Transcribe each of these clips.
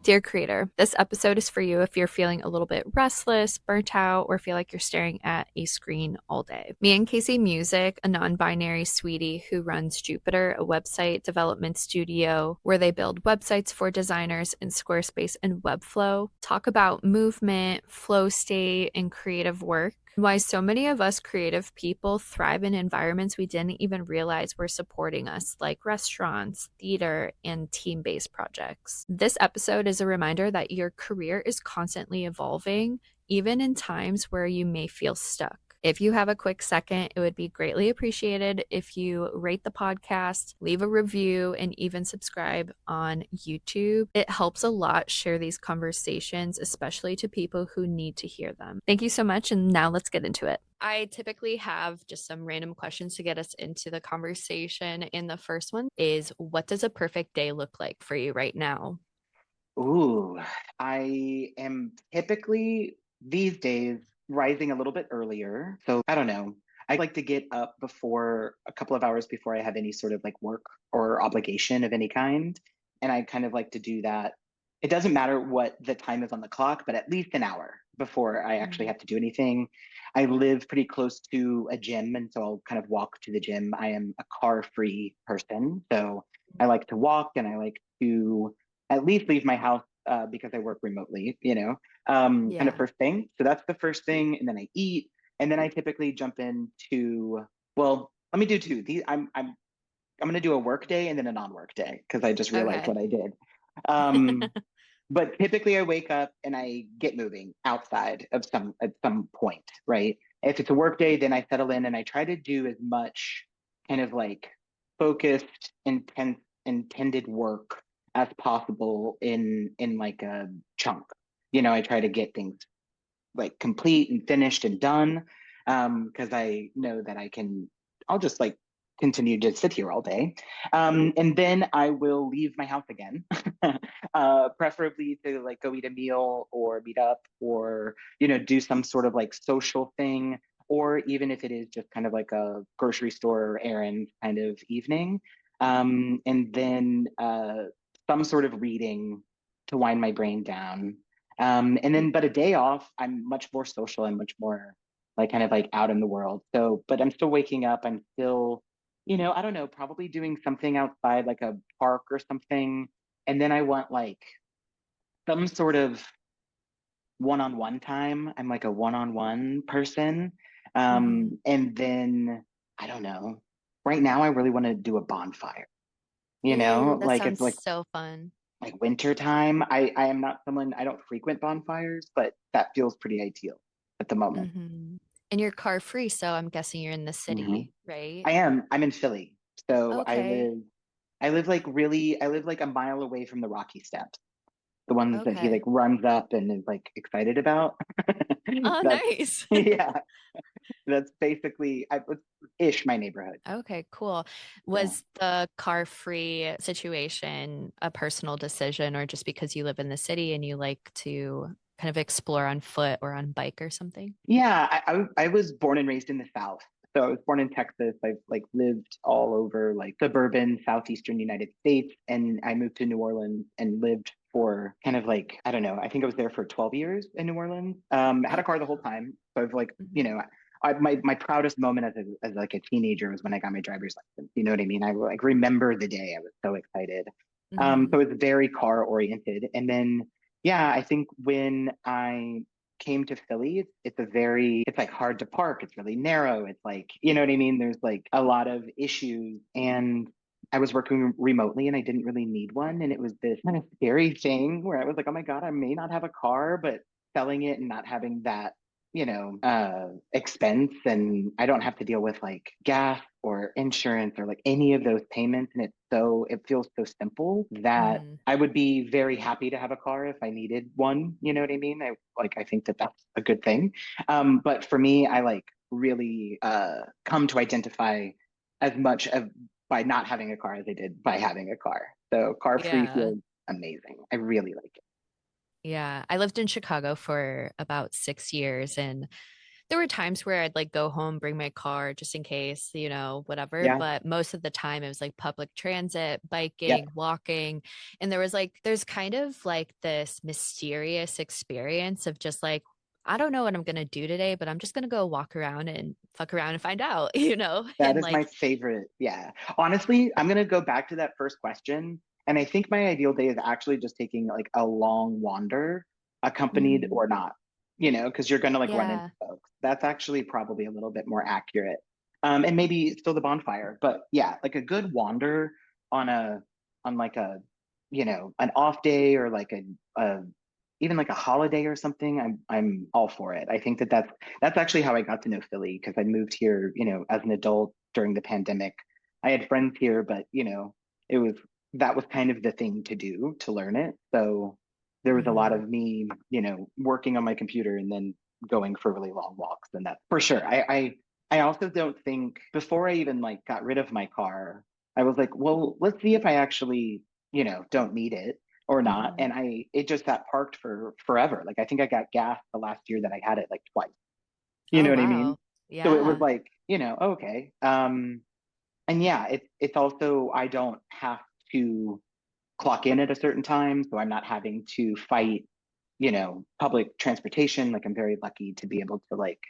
Dear creator, this episode is for you if you're feeling a little bit restless, burnt out, or feel like you're staring at a screen all day. Me and Kacey Musick, a non binary sweetie who runs Jupiter, a website development studio where they build websites for designers in Squarespace and Webflow, talk about movement, flow state, and creative work. Why so many of us creative people thrive in environments we didn't even realize were supporting us, like restaurants, theater, and team based projects. This episode is a reminder that your career is constantly evolving, even in times where you may feel stuck. If you have a quick second, it would be greatly appreciated if you rate the podcast, leave a review, and even subscribe on YouTube. It helps a lot share these conversations, especially to people who need to hear them. Thank you so much. And now let's get into it. I typically have just some random questions to get us into the conversation. And the first one is, what does a perfect day look like for you right now? Ooh, I am typically these days rising a little bit earlier. So I don't know. I like to get up before a couple of hours before I have any sort of like work or obligation of any kind. And I kind of like to do that. It doesn't matter what the time is on the clock, but at least an hour before I actually Mm. have to do anything. I live pretty close to a gym, and so I'll kind of walk to the gym. I am a car-free person, so I like to walk and I like to at least leave my house because I work remotely, kind of Yeah. first thing. So that's the first thing. And then I eat. And then I typically jump into, well, let me do two. I'm going to do a work day and then a non-work day because I just realized Okay. what I did. Um, but typically I wake up and I get moving outside of at some point, right? If it's a work day, then I settle in and I try to do as much kind of like focused, intense, intended work as possible in like a chunk. I try to get things like complete and finished and done because I know that I'll just like continue to sit here all day. And then I will leave my house again, preferably to like go eat a meal or meet up or, do some sort of like social thing. Or even if it is just kind of like a grocery store errand kind of evening. And then some sort of reading to wind my brain down and then, but a day off, I'm much more social and much more like kind of like out in the world. So, but I'm still waking up. I'm still, I don't know, probably doing something outside like a park or something. And then I want like some sort of one-on-one time. I'm like a one-on-one person. Mhm. And then I don't know. Right now, I really want to do a bonfire. Ooh, that Like it's sounds like so fun. winter time. I am not someone I don't frequent bonfires, but that feels pretty ideal at the moment. Hmm. And you're car free, so I'm guessing you're in the hmm city, right? I am. I'm in Philly, so Okay. I live like a mile away from the Rocky Steps, the ones that he like Okay. runs up and is like excited about. Oh, That's nice. yeah. That's basically ish my neighborhood. Okay, cool. Yeah. Was the car free situation a personal decision or just because you live in the city and you like to kind of explore on foot or on bike or something? Yeah, I was born and raised in the South. So I was born in Texas. I've like lived all over like suburban southeastern United States, and I moved to New Orleans and lived for kind of like I don't know. I think I was there for 12 years in New Orleans. I had Oh, a car the whole wow. time, so I've like Mhm. my proudest moment as like a teenager was when I got my driver's license. You know what I mean? I like remember the day. I was so excited. So Mhm. it's very car oriented, and then yeah, I think when I came to Philly, it's like hard to park. It's really narrow. It's like, you know what I mean? There's like a lot of issues. And I was working remotely and I didn't really need one. And it was this kind of scary thing where I was like, oh my God, I may not have a car, but selling it and not having that expense and I don't have to deal with like gas or insurance or like any of those payments. And it feels so simple that Mhm. I would be very happy to have a car if I needed one. You know what I mean? I think that that's a good thing. But for me, I like really come to identify as much of by not having a car as I did by having a car. So car free Yeah. feels amazing. I really like it. Yeah. I lived in Chicago for about 6 years and There were times where I'd like go home, bring my car just in case, whatever. Yeah. But most of the time it was like public transit, Yep. biking, walking. And there's kind of like this mysterious experience of just like, I don't know what I'm going to do today, but I'm just going to go walk around and fuck around and find out, That And is my like, favorite. Yeah. Honestly, I'm going to go back to that first question. And I think my ideal day is actually just taking like a long wander, accompanied mhm, or not, because you're going to like run into yeah. folks. That's actually probably a little bit more accurate. And maybe still the bonfire. But yeah, like a good wander on on like an off day or like a even like a holiday or something, I'm all for it. I think that that's actually how I got to know Philly because I moved here, as an adult during the pandemic. I had friends here, but it was that was kind of the thing to do to learn it. So there was a lot Mhm. of me, working on my computer and then going for really long walks, and that for sure. I also don't think before I even like got rid of my car, I was like, well, let's see if I actually, don't need it or not. Mhm. And it just got parked for forever. Like I think I got gas the last year that I had it like twice. You know Oh, what I mean? wow. So it was Yeah. like, okay. And yeah, it's also I don't have to clock in at a certain time, so I'm not having to fight, public transportation. Like I'm very lucky to be able to like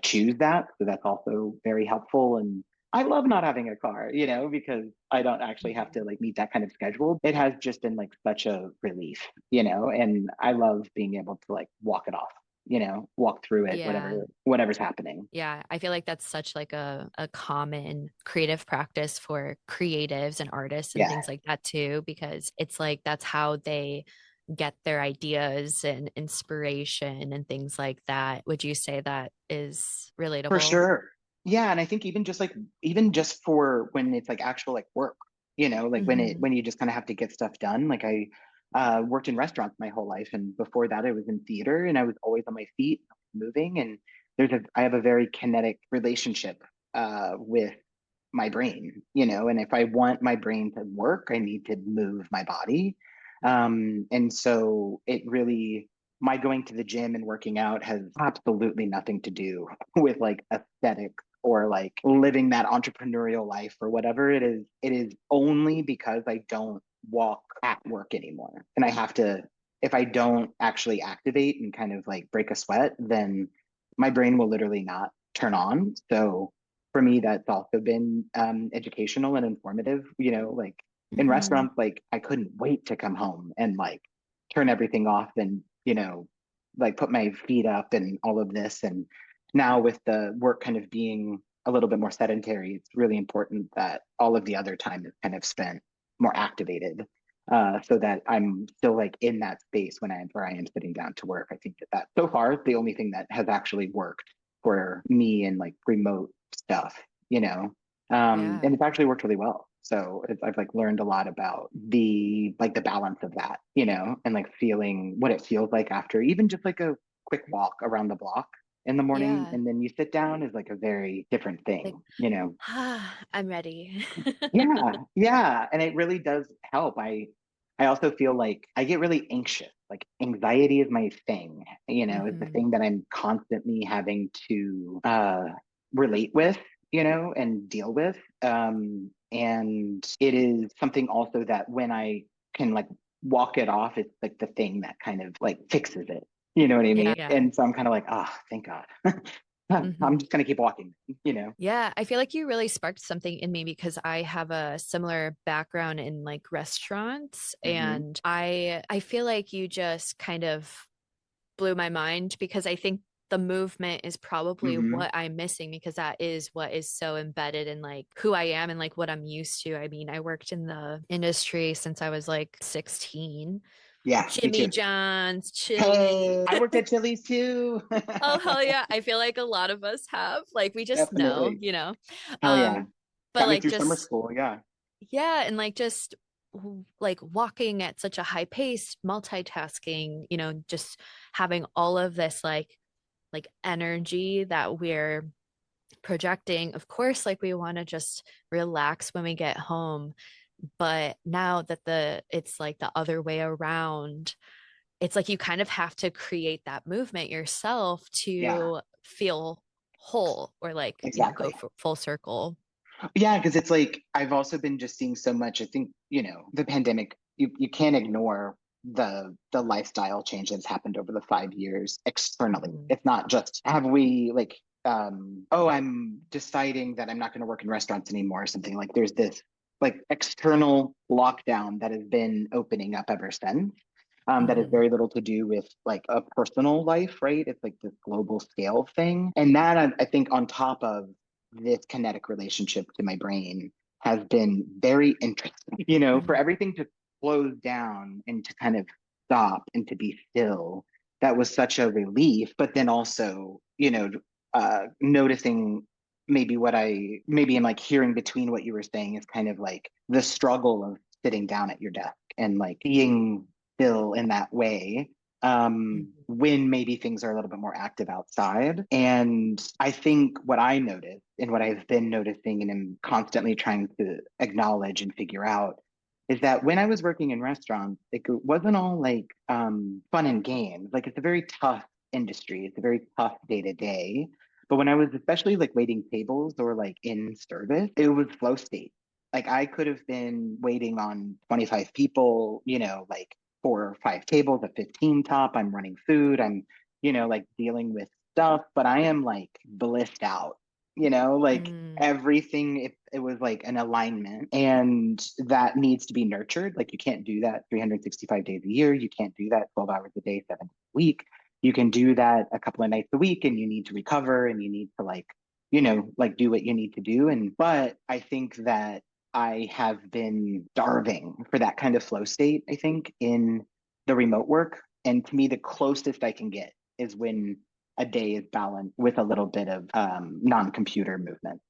choose that. So that's also very helpful. And I love not having a car, because I don't actually have to Mhm. like meet that kind of schedule. It has just been like such a relief, and I love being able to like walk it off, walk through it, Yeah. whatever's happening. Yeah, I feel like that's such like a common creative practice for creatives and artists and Yeah, things like that too, because it's like that's how they get their ideas and inspiration and things like that. Would you say that is for relatable? sure. Yeah, and I think even just for when it's like actual like work, like Hmm. when you just kind of have to get stuff done. Like I worked in restaurants my whole life, and before that I was in theater, and I was always on my feet, moving. And I have a very kinetic relationship with my brain, and if I want my brain to work, I need to move my body. And so it really my going to the gym and working out has absolutely nothing to do with like aesthetics or like living that entrepreneurial life or whatever it is. It is only because I don't walk at work anymore. And I have to, if I don't actually activate and kind of like break a sweat, then my brain will literally not turn on. So for me, that's also been educational and informative, like in Hmm. restaurants, like I couldn't wait to come home and like turn everything off and, like put my feet up and all of this. And now with the work kind of being a little bit more sedentary, it's really important that all of the other time is kind of spent more activated. So that I'm still like in that space where I am sitting down to work. I think that so far is the only thing that has actually worked for me and like remote stuff, and Yeah. it's actually worked really well. So I've like learned a lot about the balance of that, and like feeling what it feels like after even just like a quick walk around the block in the morning, Yeah. and then you sit down is like a very different Like, thing. I'm ready. Yeah, yeah, and it really does help. I also feel like I get really anxious. Like anxiety is my thing, is the Hmm. thing that I'm constantly having to relate with, and deal with. And it is something also that when I can like walk it off, it's like the thing that kind of like fixes it. You know what I mean? Yeah. And so I'm kind of like, oh, thank God. I'm Hmm. just gonna keep walking. Yeah, I feel like you really sparked something in me because I have a similar background in like restaurants Hmm. and I feel like you just kind of blew my mind because I think the movement is probably Hmm. what I'm missing because that is what is so embedded in like who I am and like what I'm used to. I mean, I worked in the industry since I was like 16. Yeah, me Jimmy too. John's, Chili. Hey, I worked at Chili's too. Oh, hell yeah. I feel like a lot of us have. Like we just know, Definitely. you know. Hell yeah. But Got me like through summer just school. Yeah. yeah, and like just like walking at such a high pace, multitasking, just having all of this like energy that we're projecting. Of course, like we want to just relax when we get home, but now that the it's like the other way around, it's like you kind of have to create that movement yourself Yeah. to feel whole or like, go Exactly. for full circle. Yeah, because it's like I've also been just seeing so much. I think, the pandemic, you can't ignore the lifestyle change that's happened over the 5 years externally. Mhm. It's not just have we like oh, I'm deciding that I'm not going to work in restaurants anymore or something. Like there's this like external lockdown that has been opening up ever since. That has Mhm. very little to do with like a personal life, right? It's like this global scale thing. And that I think on top of this kinetic relationship to my brain has been very interesting. For Mhm. everything to close down and to kind of stop and to be still, that was such a relief. But then also, noticing maybe what I maybe am like hearing between what you were saying is kind of like the struggle of sitting down at your desk and like being still in that way Mhm. when maybe things are a little bit more active outside. And I think what I noticed and what I've been noticing and am constantly trying to acknowledge and figure out is that when I was working in restaurants, it wasn't all like fun and games. Like it's a very tough industry. It's a very tough day to day. But when I was especially like waiting tables or like in service, it was flow state. Like I could have been waiting on 25 people, like 4 or 5 tables, a 15 top. I'm running food. I'm, like dealing with stuff, but I am like blissed out, like Mm. everything, it was like an alignment and that needs to be nurtured. Like you can't do that 365 days a year. You can't do that 12 hours a day, 7 days a week. You can do that a couple of nights a week and you need to recover and you need to like, like do what you need to do. But I think that I have been starving for that kind of flow state, I think, in the remote work. And to me, the closest I can get is when a day is balanced with a little bit of non-computer movement.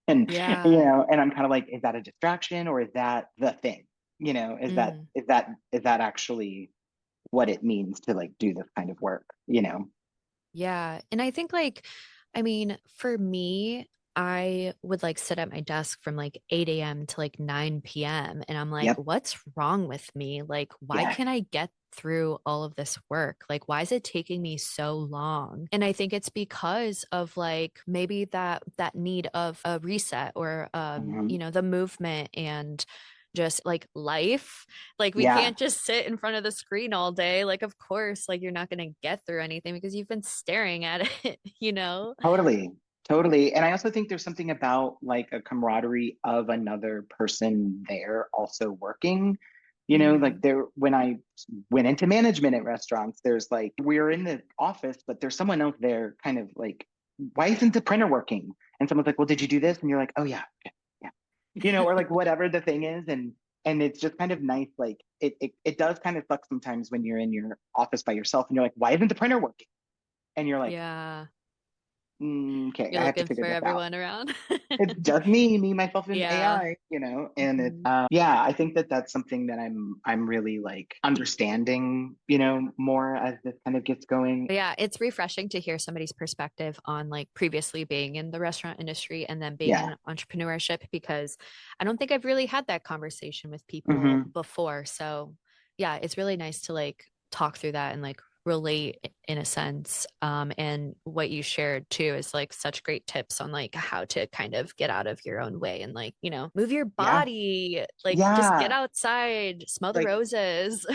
And Yeah. and I'm kind of like, is that a distraction or is that the thing? Is that Mm. is that is that actually what it means to like do this kind of work? Yeah. And I think like, I mean, for me, I would like sit at my desk from like 8 a.m. to like 9 p.m. And I'm like, Yep. what's wrong with me? Like, why Yeah. can't I get through all of this work? Like, why is it taking me so long? And I think it's because of like maybe that need of a reset or Mhm. the movement and just like life. Like we Yeah. can't just sit in front of the screen all day. Like of course, like you're not going to get through anything because you've been staring at it. Totally. Totally. And I also think there's something about like a camaraderie of another person there also working. Like Mm, there, when I went into management at restaurants, there's like, we're in the office, but there's someone else there kind of like, why isn't the printer working? And someone's like, well, did you do this? And you're like, oh yeah, okay, yeah. Or like whatever the thing is. And it's just kind of nice. Like it does kind of suck sometimes when you're in your office by yourself and you're like, why isn't the printer working? And you're like, yeah. Okay, You're I have to looking figure for this out. everyone around. It's just me, myself, and Yeah. AI, and it's Mhm. yeah. I think that that's something that I'm really like understanding, more as this kind of gets going. Yeah, it's refreshing to hear somebody's perspective on like previously being in the restaurant industry and then being Yeah. in entrepreneurship because I don't think I've really had that conversation with people Hmm. before. So, yeah, it's really nice to like talk through that and like relate in a sense. And what you shared too is like such great tips on like how to kind of get out of your own way and like, move your Yeah. body, like just get Yeah. outside, smell the Like roses.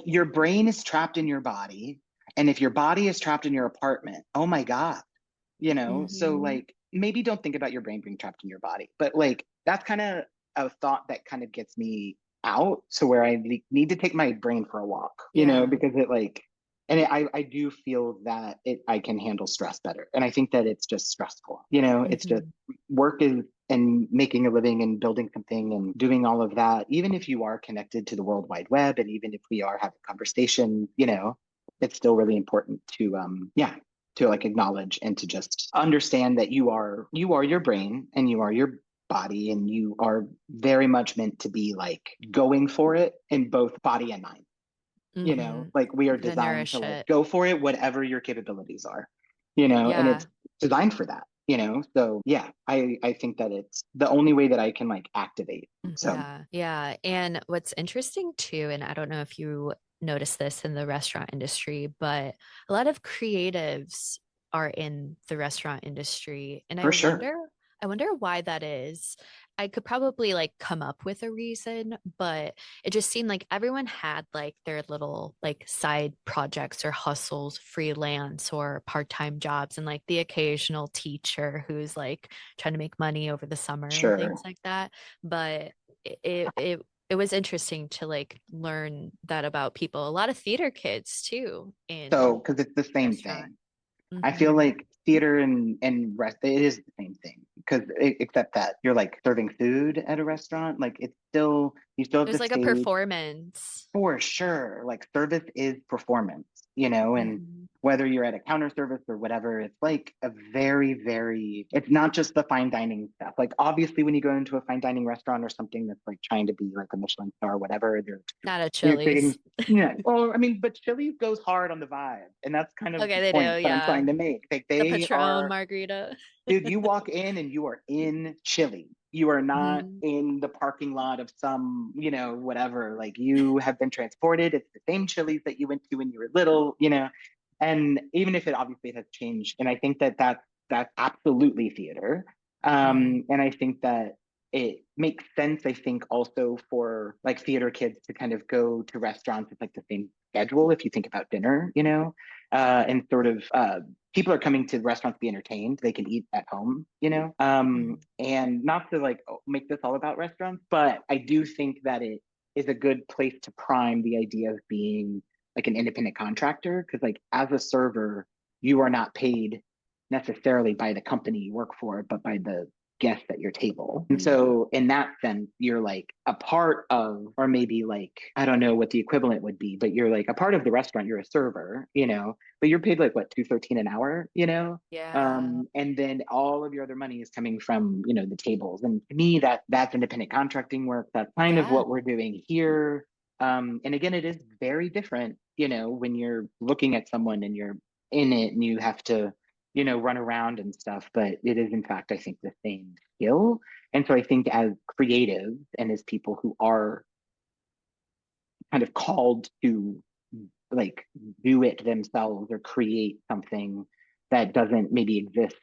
your brain is trapped in your body, and if your body is trapped in your apartment, oh my God, so Hmm. like maybe don't think about your brain being trapped in your body, but like that's kind of a thought that kind of gets me out to where I need to take my brain for a walk, Yeah. because it like and I do feel that I can handle stress better, and I think that it's just stressful, it's just Hmm. work is and making a living and building something and doing all of that, even if you are connected to the world wide web and even if we are having conversation, it's still really important to yeah, to like acknowledge and to just understand that you are your brain and you are your body and you are very much meant to be like going for it in both body and mind. Hmm. Like we are To designed to nourish like it. go for it whatever your capabilities are, and it's Yeah. designed for that. So yeah, I think that it's the only way that I can like activate. So Yeah. Yeah. And what's interesting too, and I don't know if you notice this in the restaurant industry, but a lot of creatives are in the restaurant industry. And For sure. I wonder why that is. I could probably like come up with a reason, but it just seemed like everyone had like their little like side projects or hustles, freelance or part-time jobs, and like the occasional teacher who's like trying to make money over the summer and things Sure. like that. But it was interesting to like learn that about people. A lot of theater kids too So, in because it's the same restaurant. thing. I feel Hmm. like theater and rest, it is the same thing. Because except that you're like serving food at a restaurant, like it's still, you still have the There's like a stage. performance. For sure. Like service is performance, you know, and Hmm. whether you're at a counter service or whatever, it's like a very, very, it's not just the fine dining stuff. Like obviously when you go into a fine dining restaurant or something that's like trying to be like a Michelin star or whatever, Not at you're creating, Chili's. yeah. Well, I mean, but Chili's goes hard on the vibe. And that's kind of Okay, the they point do, that I'm yeah. trying to make. Like The they Patron are, margarita. dude, you walk in and you are in Chile. You are not Hmm. in the parking lot of some, you know, whatever. Like you have been transported. It's the same Chili's that you went to when you were little, you know. And even if it obviously has changed, and I think that that's absolutely theater. Hmm. And I think that it makes sense, I think, also for like theater kids to kind of go to restaurants with like the same schedule if you think about dinner, you know, and sort of people are coming to restaurants to be entertained. They can eat at home, you know. Hmm. And not to like make this all about restaurants, but I do think that it is a good place to prime the idea of being like an independent contractor because like as a server, you are not paid necessarily by the company you work for, but by the guests at your table. And Hmm. so in that sense, you're like a part of, or maybe like, I don't know what the equivalent would be, but you're like a part of the restaurant. You're a server, you know, but you're paid like what, 213 an hour, you know? Yeah. And then all of your other money is coming from, you know, the tables. And to me, that's independent contracting work. That's kind of Yeah. what we're doing here. And again, it is very different, you know, when you're looking at someone and you're in it and you have to, you know, run around and stuff, but it is in fact, I think, the same skill. And so I think as creatives and as people who are kind of called to like do it themselves or create something that doesn't maybe exist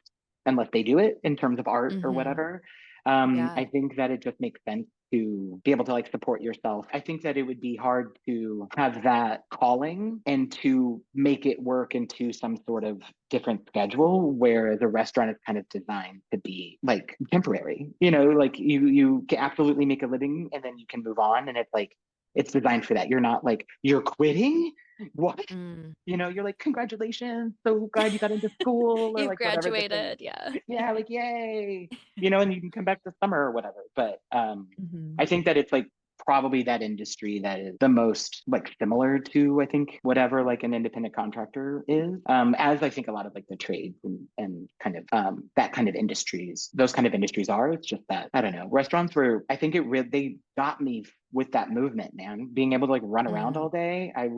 unless they do it in terms of art or Hmm. whatever. I Yeah. think that it just makes sense to be able to like support yourself. I think that it would be hard to have that calling and to make it work into some sort of different schedule, whereas a restaurant is kind of designed to be like temporary. You know, like you can absolutely make a living and then you can move on, and it's like it's designed for that. You're not like you're quitting. What? Mm. You know, you're like, congratulations, so glad you got into school or You like whatever the thing. graduated, yeah. Yeah, like yay, you know, and you can come back this summer or whatever. But Hmm. I think that it's like probably that industry that is the most like similar to I think whatever like an independent contractor is. As I think a lot of like the trades and kind of that kind of industries, those kind of industries are. It's just that I don't know. Restaurants were I think it really they got me with that movement, man. Being able to like run around Hmm. all day, I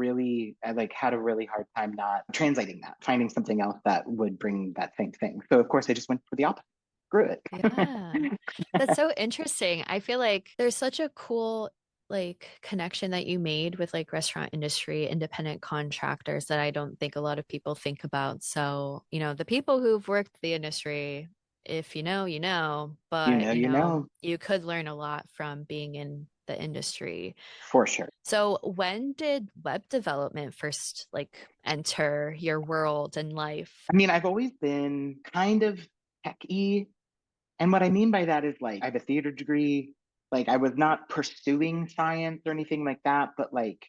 like had a really hard time not translating that, finding something else that would bring that same thing. So of course I just went for the opposite. Screw Yeah. it. That's so interesting. I feel like there's such a cool like connection that you made with like restaurant industry, independent contractors that I don't think a lot of people think about. So, you know, the people who've worked the industry, if you know, you know, but You know, you could learn a lot from being in the industry. for sure. So, when did web development first like enter your world and life? I mean, I've always been kind of techy. And what I mean by that is like I have a theater degree. Like I was not pursuing science or anything like that, but like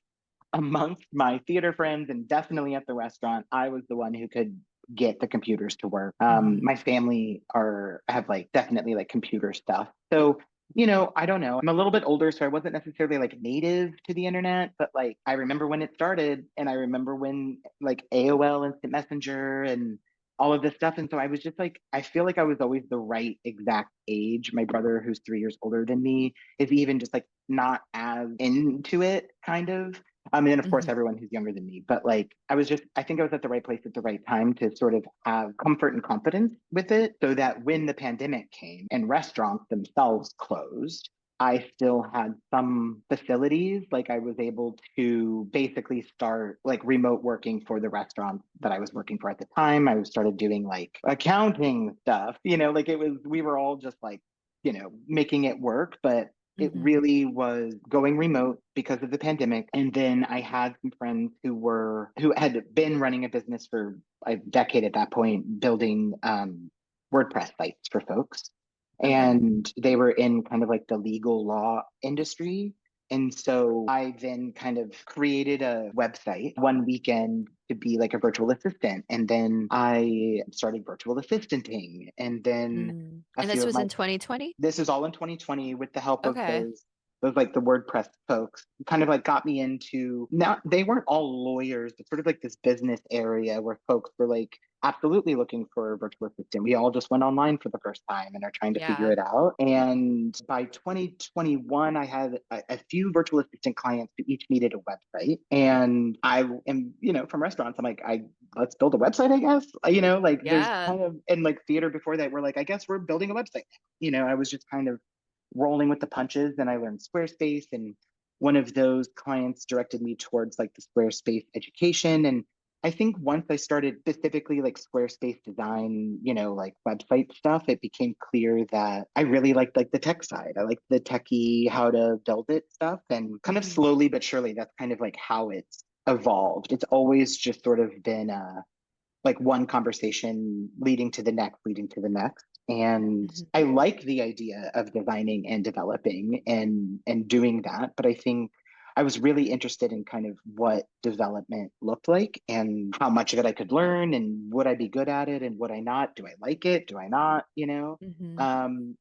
amongst my theater friends and definitely at the restaurant, I was the one who could get the computers to work. Hmm. My family are have like definitely like computer stuff. So, you know, I don't know. I'm a little bit older, so I wasn't necessarily like native to the internet, but like I remember when it started and I remember when like AOL Instant Messenger and all of this stuff. And so I was just like, I feel like I was always the right exact age. My brother, who's 3 years older than me, is even just like not as into it, kind of. And then of course Hmm. everyone who's younger than me. But like I think I was at the right place at the right time to sort of have comfort and confidence with it so that when the pandemic came and restaurants themselves closed, I still had some facilities. Like I was able to basically start like remote working for the restaurant that I was working for at the time. I started doing like accounting stuff, like we were all just like, making it work, but it Hmm. really was going remote because of the pandemic. And then I had some friends who had been running a business for a decade at that point, building WordPress sites for folks, Okay. and they were in kind of like the legal law industry. And so I then kind of created a website one weekend to be like a virtual assistant. And then I started virtual assistanting. And then Mm. a And few this of was my in 2020? this is all in 2020 with the help of Okay. those like the WordPress folks kind of like got me into, now they weren't all lawyers, but sort of like this business area where folks were like absolutely looking for a virtual assistant. We all just went online for the first time and are trying to figure Yeah. it out. And by 2021, I had a few virtual assistant clients who each needed a website. And I am, from restaurants, I'm like, let's build a website, I guess. Like there's Yeah. kind of, and like theater before that, we're like, I guess we're building a website now. I was just kind of rolling with the punches. Then I learned Squarespace, and one of those clients directed me towards like the Squarespace education. And I think once I started specifically like Squarespace design, like website stuff, it became clear that I really liked like the tech side. I like the techie, how to build it stuff. And kind of Hmm. slowly but surely, that's kind of like how it's evolved. It's always just sort of been like one conversation leading to the next, leading to the next. And I Hmm. like the idea of designing and developing and doing that, but I think I was really interested in kind of what development looked like and how much of it I could learn, and would I be good at it and would I not? Do I like it? Do I not? Hmm.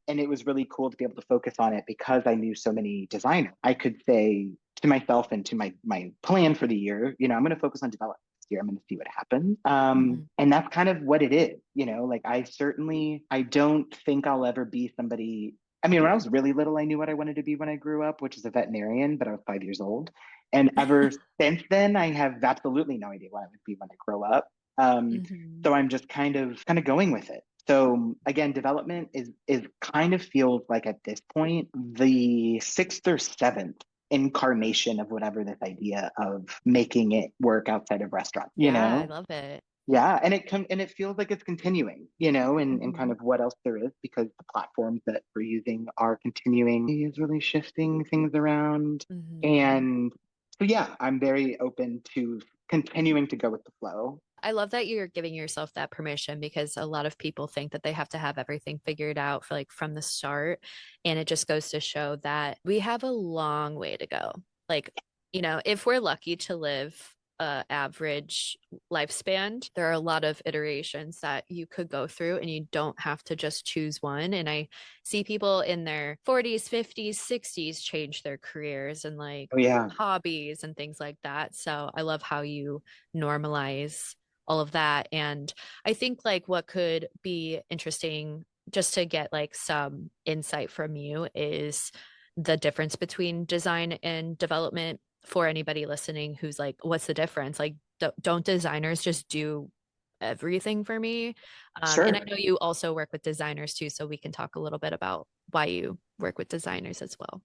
And it was really cool to be able to focus on it because I knew so many designers. I could say to myself and to my plan for the year, I'm going to focus on development this year. I'm going to see what happens. Hmm. And that's kind of what it is. Like I don't think I'll ever be somebody. I mean, when I was really little, I knew what I wanted to be when I grew up, which is a veterinarian, but I was 5 years old. And ever since then, I have absolutely no idea what I would be when I grow up. Um, Hmm. so I'm just kind of going with it. So again, development is kind of feels like at this point the sixth or seventh incarnation of whatever this idea of making it work outside of restaurants, Yeah, I love it. yeah, and it feels like it's continuing, and kind Hmm. of what else there is, because the platforms that we're using are continuing is really shifting things around. Hmm. And so yeah, I'm very open to continuing to go with the flow. I love that you're giving yourself that permission because a lot of people think that they have to have everything figured out for like from the start. And it just goes to show that we have a long way to go. Like, if we're lucky to live a average lifespan, there are a lot of iterations that you could go through and you don't have to just choose one. And I see people in their 40s, 50s, 60s change their careers and like Oh yeah, hobbies and things like that. So I love how you normalize all of that. And I think like what could be interesting just to get like some insight from you is the difference between design and development for anybody listening who's like, what's the difference? Like, don't designers just do everything for me? And I sure. know you also work with designers too, so we can talk a little bit about why you work with designers as well.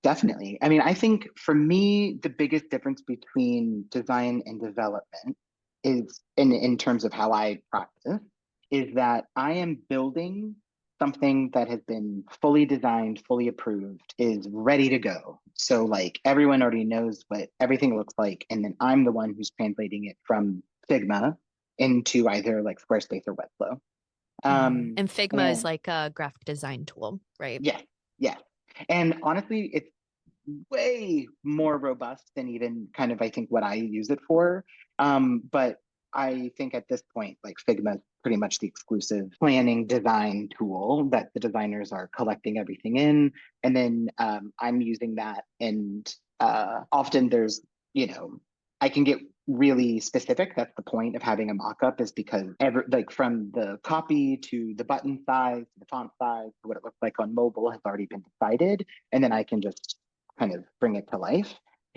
Definitely. I mean, I think for me, the biggest difference between design and development is in terms of how I practice, is that I am building something that has been fully designed, fully approved, is ready to go. So like everyone already knows what everything looks like. And then I'm the one who's translating it from Figma into either like Squarespace or Webflow. And Figma is And like a graphic design tool, right? yes, yes. And honestly, it's way more robust than even kind of I think what I use it for. But I think at this point, like Figma is pretty much the exclusive planning design tool that the designers are collecting everything in. And then I'm using that. And often there's, you know, I can get really specific. That's the point of having a mock-up, is because like from the copy to the button size, to the font size, to what it looks like on mobile has already been decided. And then I can just kind of bring it to life.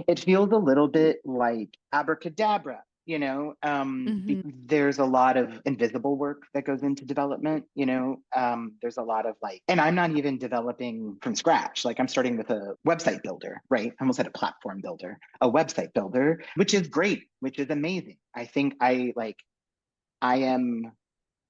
It feels a little bit like abracadabra, Hmm. there's a lot of invisible work that goes into development, there's a lot of like, and I'm not even developing from scratch. Like I'm starting with a website builder, right? I almost said a platform builder, a website builder, which is great, which is amazing. I think I am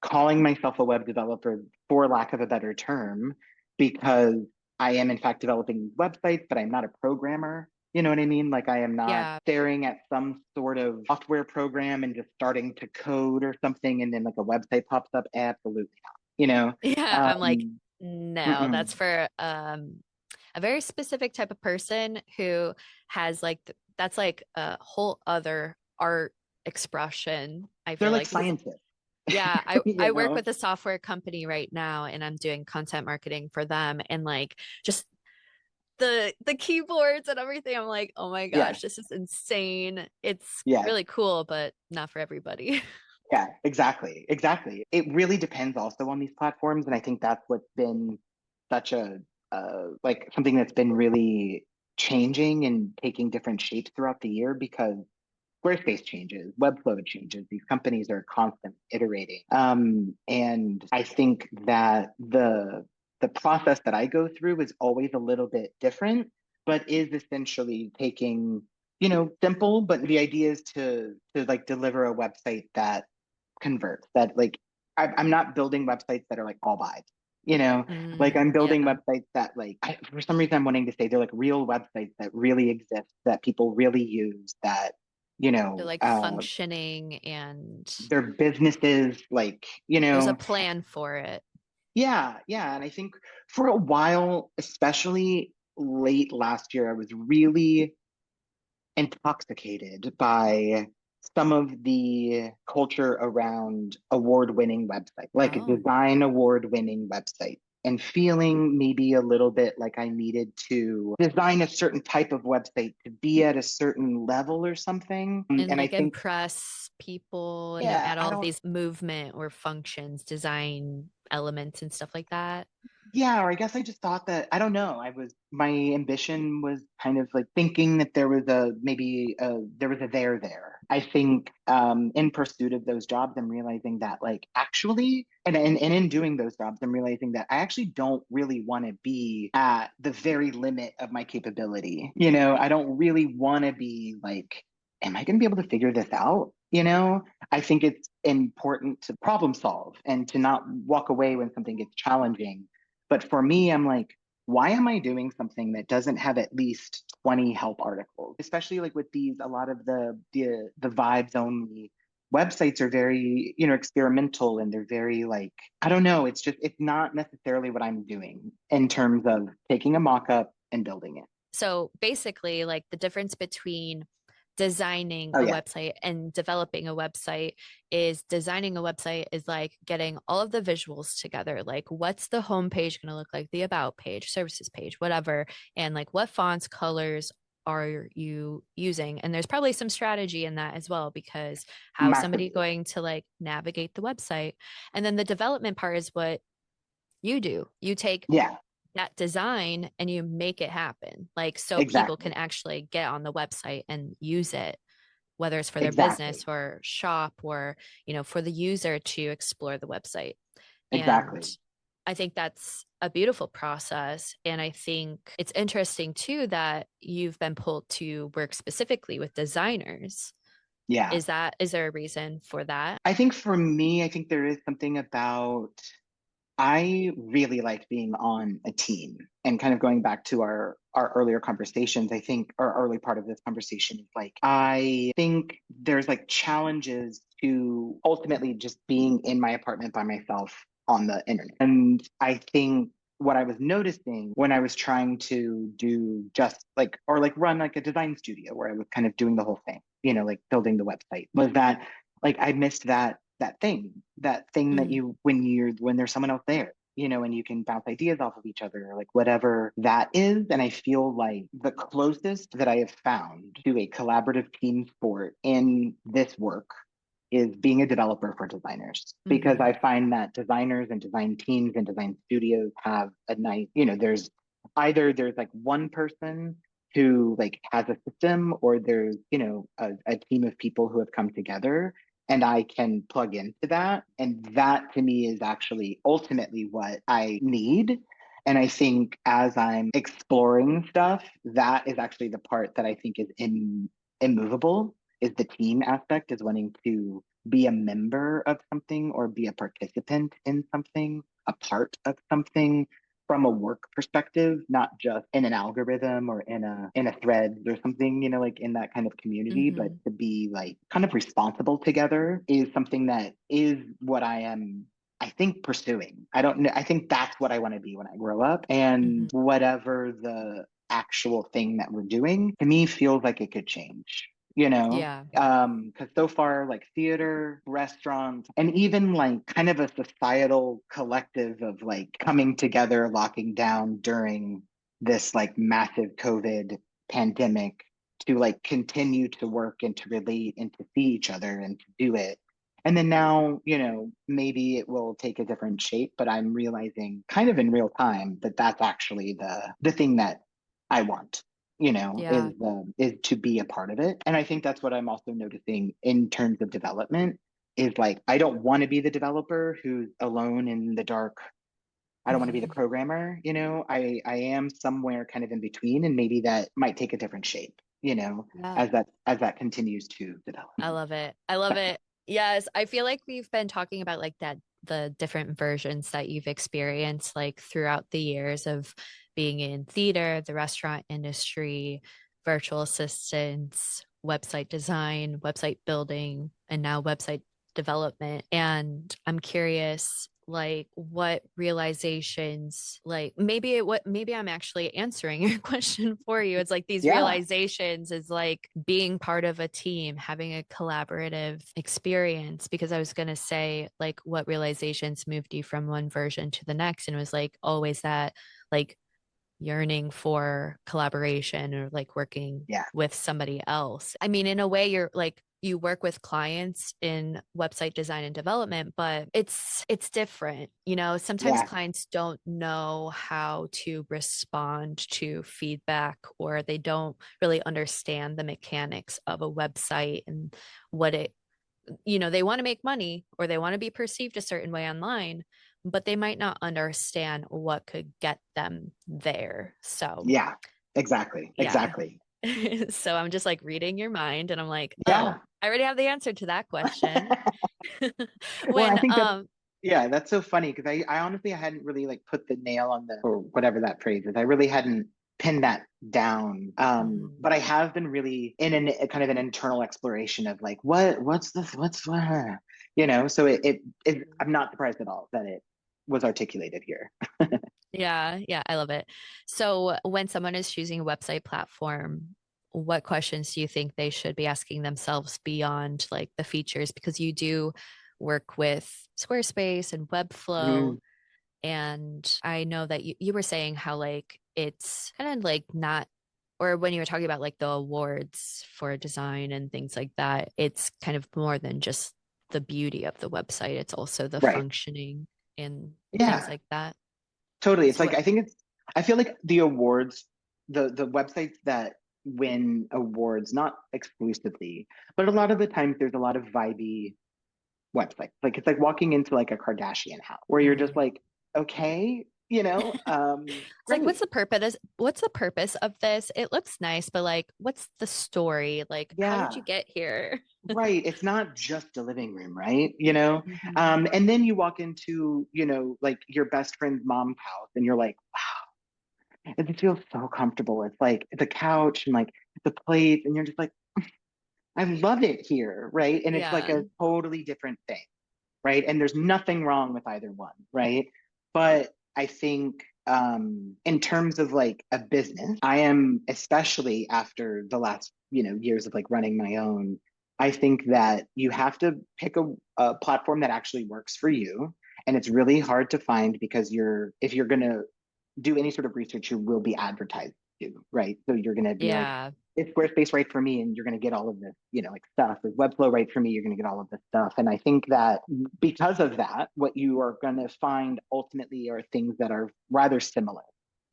calling myself a web developer for lack of a better term because I am in fact developing websites, but I'm not a programmer. You know what I mean? Like I am not Yeah. staring at some sort of software program and just starting to code or something and then like a website pops up. Absolutely not. Yeah. I'm like, Um, no, mm-mm. that's for a very specific type of person who has like that's like a whole other art expression, I They're feel like like, because scientists, yeah, I you I work know? with a software company right now and I'm doing content marketing for them, and like just the keyboards and everything, I'm like, "Oh my Yes, gosh, this is insane." It's yes. really cool, but not for everybody. Yeah, exactly. Exactly. It really depends also on these platforms. And I think that's what's been such like something that's been really changing and taking different shapes throughout the year because Squarespace changes, Webflow changes. These companies are constantly iterating. And I think that the process that I go through is always a little bit different, but is essentially taking, simple, but the idea is to like deliver a website that converts, that like I'm not building websites that are like all vibes. Like I'm building Yeah. websites that for some reason I'm wanting to say they're like real websites that really exist, that people really use, that you They're know like uh functioning and their businesses, like there's a plan for it. yeah. And I think for a while, especially late last year, I was really intoxicated by some of the culture around award-winning websites, like a Oh. design award-winning website, and feeling maybe a little bit like I needed to design a certain type of website to be at a certain level or something. And And I like think, impress people and yeah, add I all of don't, these movement or functions, design elements and stuff like that. yeah, or I guess I just thought that I don't know. My ambition was kind of like thinking that there was there was a there. I think in pursuit of those jobs, I'm realizing that like actually, and in doing those jobs, I'm realizing that I actually don't really want to be at the very limit of my capability. I don't really want to be like, am I going to be able to figure this out? I think it's important to problem solve and to not walk away when something gets challenging, but for me, I'm like, why am I doing something that doesn't have at least 20 help articles? Especially like with these, a lot of the vibes only websites are very, experimental, and they're very like, I don't know, it's not necessarily what I'm doing in terms of taking a mock-up and building it. So basically, like the difference between designing Oh a yeah. website and developing a website is designing a website is like getting all of the visuals together. Like, what's the home page going to look like, the about page, services page, whatever, and like what fonts, colors are you using? And there's probably some strategy in that as well, because how is somebody Massively. going to like navigate the website? And then the development part is what you do. You take Yeah, that design and you make it happen. Like so people can exactly. actually get on the website and use it, whether it's for their business Exactly. or shop or, for the user to explore the website. And Exactly. I think that's a beautiful process. And I think it's interesting too that you've been pulled to work specifically with designers. Yeah. Is there a reason for that? I think for me, I think there is something about I really like being on a team, and kind of going back to our earlier conversations. I think our early part of this conversation is like I think there's like challenges to ultimately just being in my apartment by myself on the internet. And I think what I was noticing when I was trying to do just like or like run like a design studio where I was kind of doing the whole thing, like building the website, was that like I missed that thing that Mm. you when there's someone else there, and you can bounce ideas off of each other, or like whatever that is. And I feel like the closest that I have found to a collaborative team sport in this work is being a developer for designers, because Hmm. I find that designers and design teams and design studios have a nice, there's like one person who like has a system, or there's, a team of people who have come together, and I can plug into that. And that to me is actually ultimately what I need. And I think as I'm exploring stuff, that is actually the part that I think is immovable, is the team aspect, is wanting to be a member of something or be a participant in something, a part of something from a work perspective, not just in an algorithm or in a thread or something, like in that kind of community, but Hmm. to be like kind of responsible together is something that is what I think pursuing. I don't know. I think that's what I want to be when I grow up. Hmm. And whatever the actual thing that we're doing to me feels like it could change, Yeah. because so far, like theater, restaurants, and even like kind of a societal collective of like coming together, locking down during this like massive COVID pandemic to like continue to work and to relate and to see each other and to do it. And then now, maybe it will take a different shape, but I'm realizing kind of in real time that that's actually the thing that I want, Yeah. is to be a part of it. And I think that's what I'm also noticing in terms of development, is like I don't want to be the developer who's alone in the dark. I don't want to be the programmer, I am somewhere kind of in between, and maybe that might take a different shape, Yeah. as that continues to develop. I love it. I love it. Yes, I feel like we've been talking about like that the different versions that you've experienced like throughout the years of being in theater, the restaurant industry, virtual assistants, website design, website building, and now website development. And I'm curious like what realizations like maybe I'm actually answering your question for you. It's like these Yeah. realizations is like being part of a team, having a collaborative experience, because I was going to say like what realizations moved you from one version to the next, and it was like always that like yearning for collaboration or like working Yeah. with somebody else. I mean, in a way, you're like you work with clients in website design and development, but it's different. Sometimes Yeah. clients don't know how to respond to feedback, or they don't really understand the mechanics of a website and what it they want to make money or they want to be perceived a certain way online, but they might not understand what could get them there. So, Yeah. Exactly. yeah. Exactly. So I'm just like reading your mind and I'm like, oh, Yeah. I already have the answer to that question. Well, I when think yeah, that's so funny because I honestly I hadn't really like put the nail on the, or whatever that phrase is. I really hadn't pinned that down. Mhm. But I have been really in a kind of an internal exploration of like, what's this, so I'm not surprised at all that it was articulated here. Yeah, yeah, I love it. So when someone is choosing a website platform, what questions do you think they should be asking themselves beyond like the features? Because you do work with Squarespace and Webflow. Mm, And I know that you were saying how like it's kind of like not, or when you were talking about like the awards for design and things like that, it's kind of more than just the beauty of the website. It's also the right. functioning and things Yeah. like that. Totally. It's So like what? I feel like the awards, the websites that win awards, not exclusively, but a lot of the times there's a lot of vibey websites. Like it's like walking into like a Kardashian house where you're just Mhm. like, okay, It's like, what's great. the purpose? What's the purpose of this? It looks nice, but like, what's the story? Like, how did you Yeah. get here? Right. It's not just a living room, right? Mhm. And then you walk into, like your best friend's mom's house and you're like, wow, it feels so comfortable. It's like the couch and like the plates, and you're just like, I love it here, right? And it's like Yeah. a totally different thing, right? And there's nothing wrong with either one, right? But I think in terms of like a business, I am, especially after the last, years of like running my own, I think that you have to pick a platform that actually works for you. And it's really hard to find because if you're going to do any sort of research, you will be advertised to, right? So you're going to be like, Yeah. is Squarespace right for me? And you're going to get all of this, like stuff. Is Webflow right for me? You're going to get all of this stuff. And I think that because of that, what you are going to find ultimately are things that are rather similar.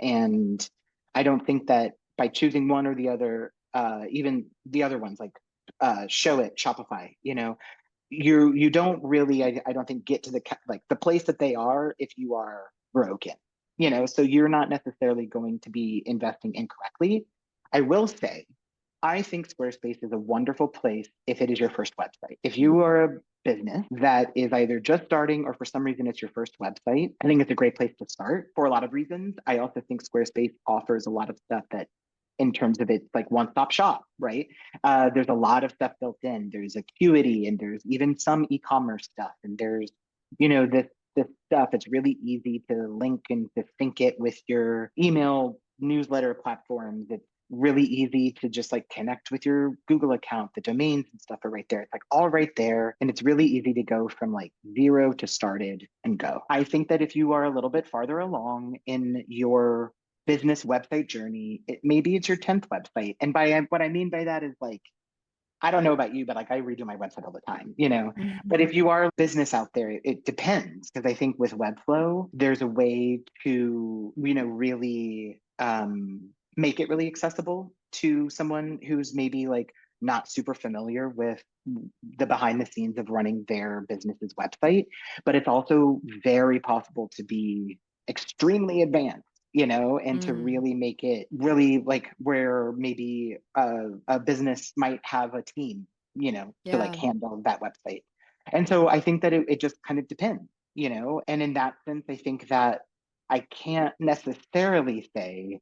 And I don't think that by choosing one or the other, even the other ones like Show It, Shopify, you don't really, I don't think, get to like the place that they are if you are broken, so you're not necessarily going to be investing incorrectly. I will say, I think Squarespace is a wonderful place if it is your first website. If you Mhm. are a business that is either just starting or for some reason it's your first website, I think it's a great place to start for a lot of reasons. I also think Squarespace offers a lot of stuff that, in terms of its like one-stop shop, right? There's a lot of stuff built in. There's Acuity, and there's even some e-commerce stuff, and there's this stuff. It's really easy to link and to sync it with your email newsletter platforms. It's really easy to just like connect with your Google account. The domains and stuff are right there. It's like all right there. And it's really easy to go from like zero to started and go. I think that if you are a little bit farther along in your business website journey, maybe it's your 10th website. And by what I mean by that is like, I don't know about you, but like I redo my website all the time. But Mhm. if you are a business out there, it depends. Because I think with Webflow, there's a way to, really make it really accessible to someone who's maybe like not super familiar with the behind the scenes of running their business's website. But it's also very possible to be extremely advanced, and to Mm. really make it really like where maybe a business might have a team, to like Yeah. handle that website. And so I think that it just kind of depends, and in that sense, I think that I can't necessarily say,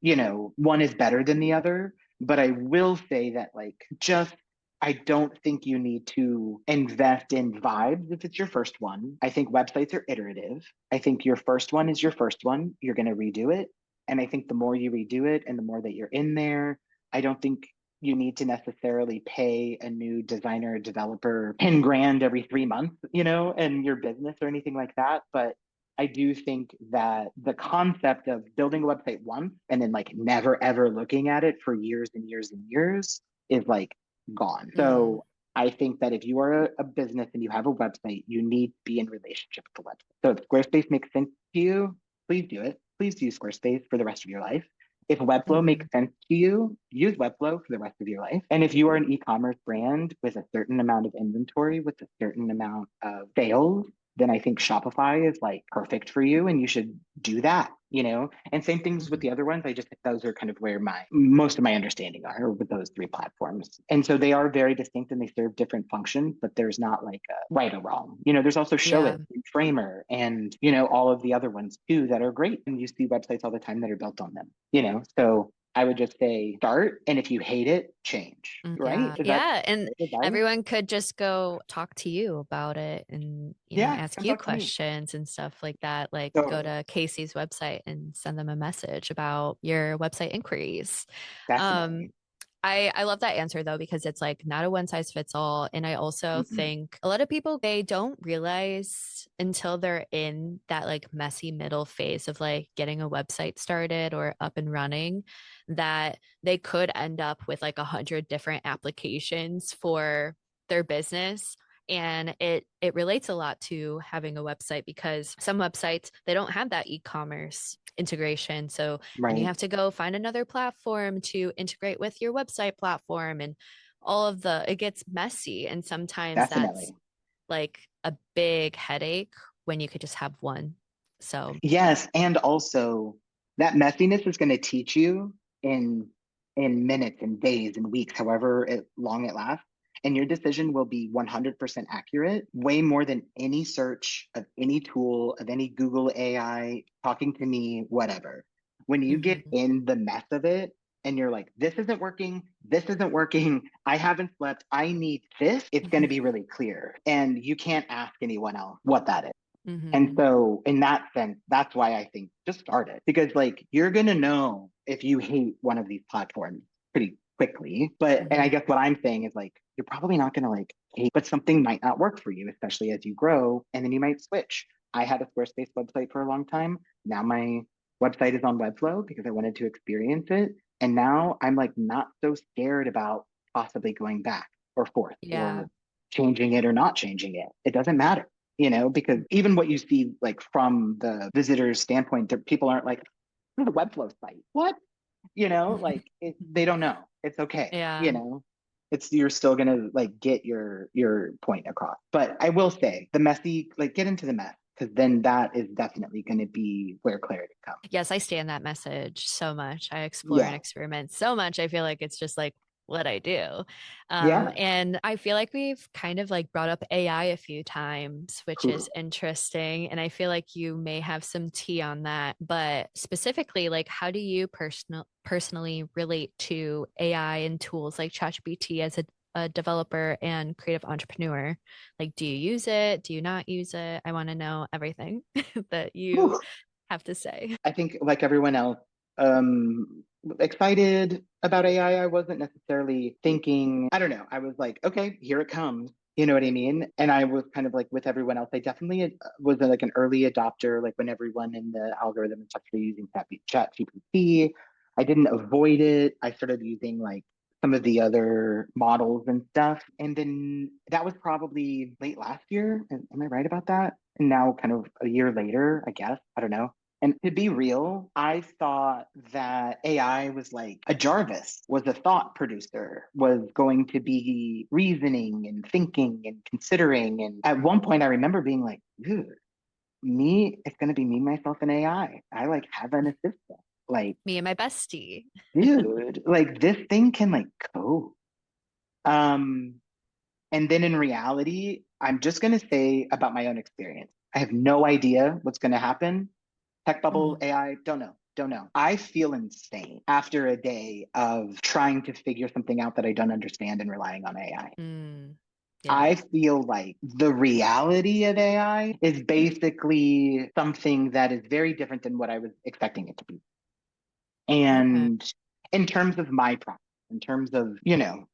one is better than the other, but I will say that like just I don't think you need to invest in vibes if it's your first one. I think websites are iterative. I think your first one is your first one. You're going to redo it. And I think the more you redo it and the more that you're in there, I don't think you need to necessarily pay a new designer or developer 10 grand every 3 months, in your business or anything like that. But I do think that the concept of building a website once and then like never ever looking at it for years and years and years is like gone. Mm. So I think that if you are a business and you have a website, you need to be in relationship with the website. So if Squarespace makes sense to you, please do it. Please use Squarespace for the rest of your life. If Webflow makes Mhm. sense to you, use Webflow for the rest of your life. And if you are an e-commerce brand with a certain amount of inventory, with a certain amount of sales, then I think Shopify is like perfect for you and you should do that. And same things with Mhm. the other ones. I just think those are kind of where most of my understanding are with those three platforms. And so they are very distinct and they serve different functions, but there's not like a right or wrong. There's also Show Yeah. It and Framer and, all of the other ones too that are great. And you see websites all the time that are built on them. So I would just say start. And if you hate it, change, right? Yeah. Is that Yeah. And good advice? everyone could just go talk to you about it and, Yeah, ask come you talk to me. questions and stuff like that. Like go Totally. to Casey's website and send them a message about your website inquiries. Um, Definitely. I love that answer though, because it's like not a one size fits all. And I also Mm-mm. think a lot of people, they don't realize until they're in that like messy middle phase of like getting a website started or up and running that they could end up with like 100 different applications for their business. And it relates a lot to having a website because some websites they don't have that e-commerce integration. So then you Right. have to go find another platform to integrate with your website platform and all of it gets messy. And sometimes that's Definitely. like a big headache when you could just have one. So, Yes, and also that messiness is going to teach you in minutes and days and weeks, however long it lasts, and your decision will be 100% accurate, way more than any search of any tool, of any Google AI, talking to me, whatever. When you get mhm, in the mess of it and you're like, this isn't working, I haven't slept, I need this, it's going to mhm, be really clear. And you can't ask anyone else what that is. And mhm, so, in that sense, that's why I think just start it because, like, you're going to know if you hate one of these platforms pretty quickly. And I mhm. guess what I'm saying is, like, you're probably not going to like hate, but something might not work for you, especially as you grow. And then you might switch. I had a Squarespace website for a long time. Now my website is on Webflow because I wanted to experience it. And now I'm like not so scared about possibly going back or forth Yeah. or changing it or not changing it. It doesn't matter, because even what you see like from the visitor's standpoint, people aren't like, "Oh, the Webflow site. What? like they don't know. It's okay. Yeah. It's you're still gonna like get your point across. But I will say the messy, like get into the mess because then that is definitely going to be where clarity comes. Yes, I stand that message so much. I explore and Yeah. experiment so much. I feel like it's just like what I do. Yeah. And I feel like we've kind of like brought up AI a few times, which is Cool. interesting. And I feel like you may have some tea on that. But specifically, like how do you personally relate to AI and tools like ChatGPT as a developer and creative entrepreneur? Like, do you use it? Do you not use it? I want to know everything that you Whew. have to say. I think like everyone else, excited about AI. I wasn't necessarily thinking, I don't know. I was like, okay, here it comes. You know what I mean? And I was kind of like with everyone else. I definitely was like an early adopter, like when everyone in the algorithm started using Chat GPT. I didn't avoid it. I started using like some of the other models and stuff. And then that was probably late last year. Am I right about that? And now, kind of a year later, I guess, I don't know. And to be real, I thought that AI was like a Jarvis, was a thought producer, was going to be reasoning and thinking and considering. And at one point, I remember being like, dude, it's going to be me, myself, and AI. I like have an assistant. Like, Me and my bestie. dude, like this thing can like code. Um, and then in reality, I'm just going to say about my own experience. I have no idea what's going to happen. Tech bubble, Mhm. AI, don't know. Don't know. I feel insane after a day of trying to figure something out that I don't understand and relying on AI. Mm, yeah. I feel like the reality of AI is basically something that is very different than what I was expecting it to be. Okay. And in terms of my process, in terms of,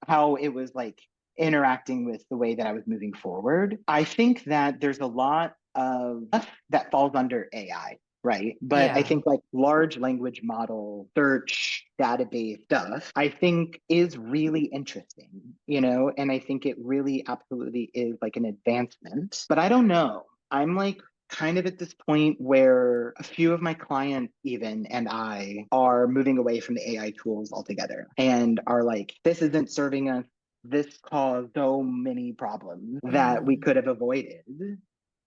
how it was like interacting with the way that I was moving forward, I think that there's a lot of stuff that falls under AI, right? But I Yeah. think like large language model, search, database stuff, I think is really interesting, and I think it really absolutely is like an advancement. But I don't know. I'm like kind of at this point where a few of my clients even and I are moving away from the AI tools altogether and are like, this isn't serving us. This caused so many problems that we Mm, could have avoided.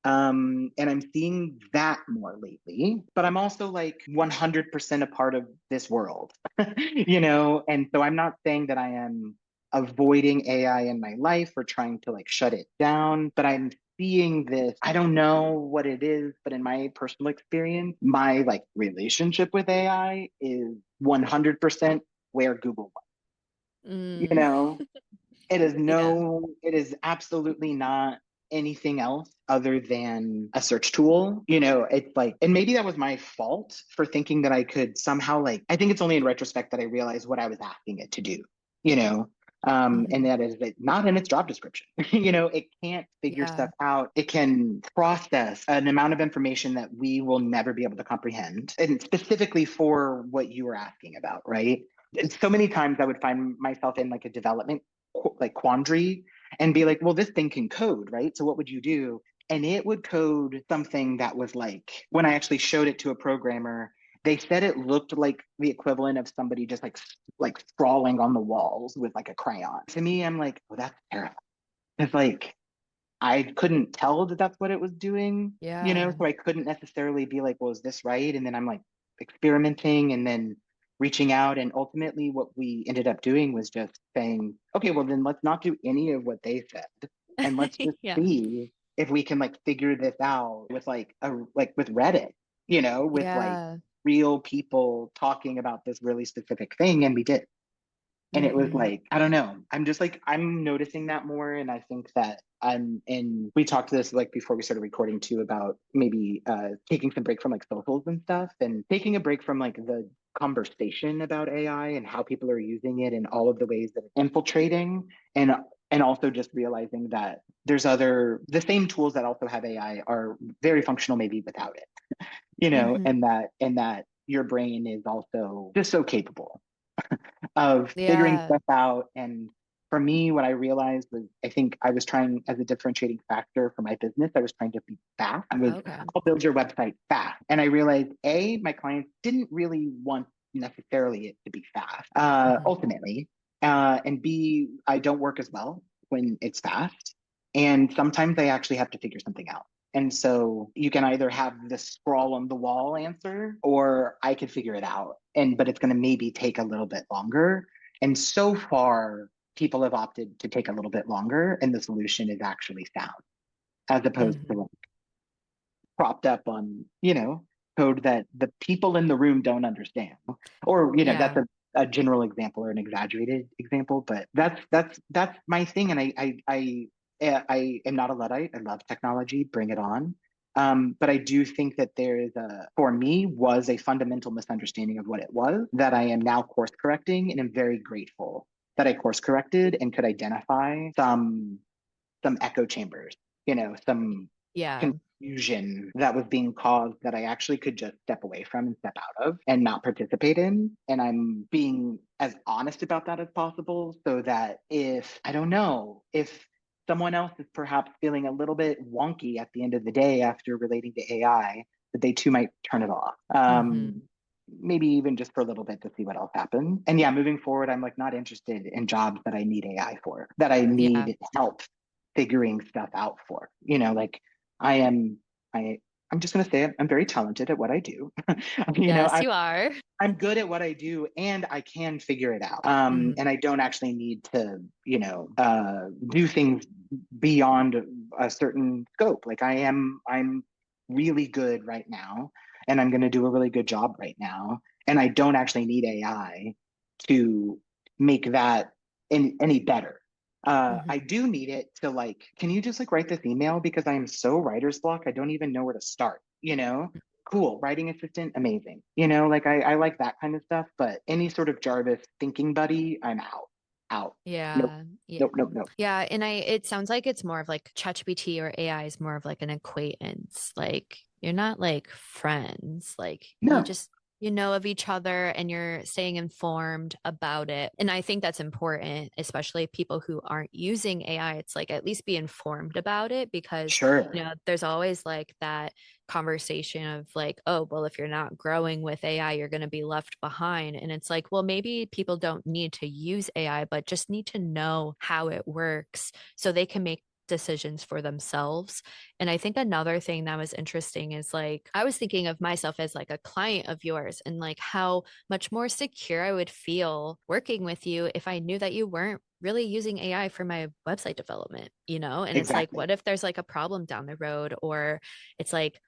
And I'm seeing that more lately, but I'm also like 100% a part of this world, And so I'm not saying that I am avoiding AI in my life or trying to like shut it down, but I'm seeing this. I don't know what it is, but in my personal experience, my like relationship with AI is 100% where Google was. You mm, know, yeah. it is absolutely not anything else other than a search tool. It's like, and maybe that was my fault for thinking that I could somehow like, I think it's only in retrospect that I realized what I was asking it to do, you know? And Mhm. that is it, not in its job description. It can't figure Yeah. stuff out. It can process an amount of information that we will never be able to comprehend, and specifically for what you were asking about, right? So many times I would find myself in like a development like quandary and be like, well, this thing can code, right? So what would you do? And it would code something that was like, when I actually showed it to a programmer, they said it looked like the equivalent of somebody just like scrawling on the walls with like a crayon. To me, I'm like, oh, that's terrifying. It's like I couldn't tell that that's what it was doing, Yeah. so I couldn't necessarily be like, well, is this right? And then I'm like experimenting and then reaching out. And ultimately, what we ended up doing was just saying, okay, well, then let's not do any of what they said. And let's just Yeah. see if we can like figure this out with like with Reddit, with like Yeah. real people talking about this really specific thing. And we did. And it was Hmm. like, I don't know. I'm just like, I'm noticing that more. And I think that we talked to this like before we started recording too about maybe taking some break from like socials and stuff and taking a break from like the conversation about AI and how people are using it and all of the ways that it's infiltrating. And also just realizing that the same tools that also have AI are very functional maybe without it, Hmm. and that your brain is also just so capable of figuring Yeah. stuff out. And for me, what I realized was I think I was trying as a differentiating factor for my business, I was trying to be fast. Okay. I'll build your website fast. And I realized my clients didn't really want necessarily it to be fast, Mhm. ultimately. And B, I don't work as well when it's fast. And sometimes I actually have to figure something out. And so you can either have the scroll on the wall answer, or I could figure it out. But it's going to maybe take a little bit longer. And so far, people have opted to take a little bit longer, and the solution is actually sound, as opposed to Mhm. like propped up on, code that the people in the room don't understand. Or, that's Yeah. a general example or an exaggerated example, but that's my thing. And I am not a Luddite. I love technology, bring it on. But I do think that there is for me, was a fundamental misunderstanding of what it was that I am now course correcting, and am very grateful that I course corrected and could identify some echo chambers, some Yeah. confusion that was being caused that I actually could just step away from and step out of and not participate in. And I'm being as honest about that as possible, so that if, I don't know, if someone else is perhaps feeling a little bit wonky at the end of the day after relating to AI, that they too might turn it off. Mhm. Maybe even just for a little bit to see what else happens. And yeah, moving forward, I'm like not interested in jobs that I need AI for, that I Yeah. need help figuring stuff out for. Like I am, I, I'm just going to say I'm very talented at what I do. Yes, I, you are. I'm good at what I do, and I can figure it out. Mhm. And I don't actually need to, do things beyond a certain scope. Like I'm really good right now, and I'm going to do a really good job right now. And I don't actually need AI to make that any better. I Mhm. do need it to like, can you just like write this email, because I am so writer's block, I don't even know where to start, cool, writing assistant, amazing, like I like that kind of stuff. But any sort of Jarvis thinking buddy, I'm out. Nope, Yeah. Yeah. nope, nope, nope. Yeah, and it sounds like it's more of like ChatGPT or AI is more of like an acquaintance. Like you're not like friends. Like you No, just you know of each other and you're staying informed about it. And I think that's important, especially people who aren't using AI. It's like at least be informed about it because, sure, there's always like that conversation of like, oh, well, if you're not growing with AI, you're going to be left behind. And it's like, well, maybe people don't need to use AI, but just need to know how it works so they can make decisions for themselves. And I think another thing that was interesting is like, I was thinking of myself as like a client of yours and like how much more secure I would feel working with you if I knew that you weren't really using AI for my website development, And it's like, exactly. what if there's like a problem down the road? Or it's like,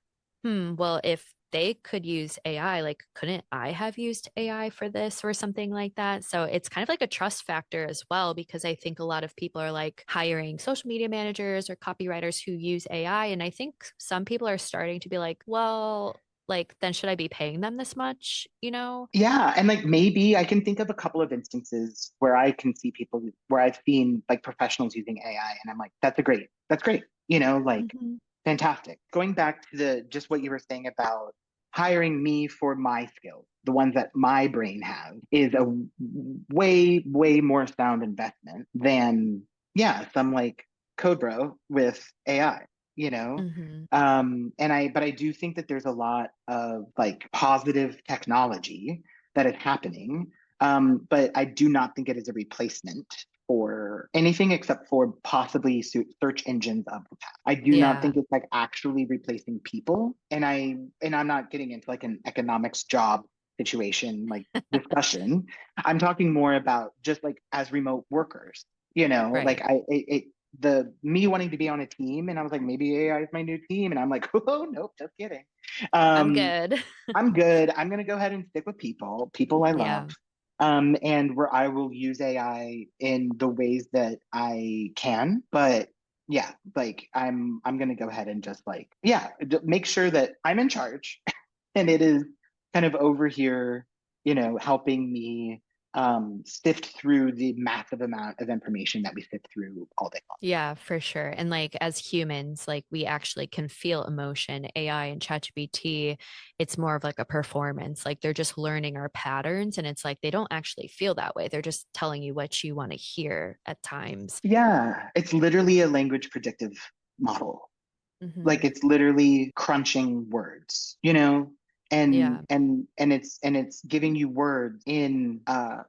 well, if they could use AI, like, couldn't I have used AI for this or something like that? So it's kind of like a trust factor as well, because I think a lot of people are like hiring social media managers or copywriters who use AI. And I think some people are starting to be like, well, like, then should I be paying them this much? Yeah, and like maybe I can think of a couple of instances where I can see people where I've seen like professionals using AI, and I'm like, that's great, like Hmm. fantastic. Going back to the just what you were saying about hiring me for my skills, the ones that my brain has, is a way, way more sound investment than, yeah, some like code bro with AI, you know? Hmm. But I do think that there's a lot of like positive technology that is happening. But I do not think it is a replacement for anything except for possibly search engines of the past. I do not Yeah, think it's like actually replacing people. And I'm not getting into like an economics job situation like discussion. I'm talking more about just like as remote workers, like right. the me wanting to be on a team, and I was like, maybe AI is my new team, and I'm like, oh nope, just kidding. I'm Um, good. I'm good. I'm gonna go ahead and stick with people I love, Yeah. and where I will use AI in the ways that I can. But yeah, like I'm gonna go ahead and just like yeah, make sure that I'm in charge, and it is kind of over here, helping me sift through the massive amount of information that we sift through all day long. Yeah, for sure. And like as humans, like we actually can feel emotion. AI and ChatGPT, it's more of like a performance. Like they're just learning our patterns and it's like they don't actually feel that way. They're just telling you what you want to hear at times. Yeah, it's literally a language predictive model. Like Hmm. it's literally crunching words, Yeah. And it's giving you words in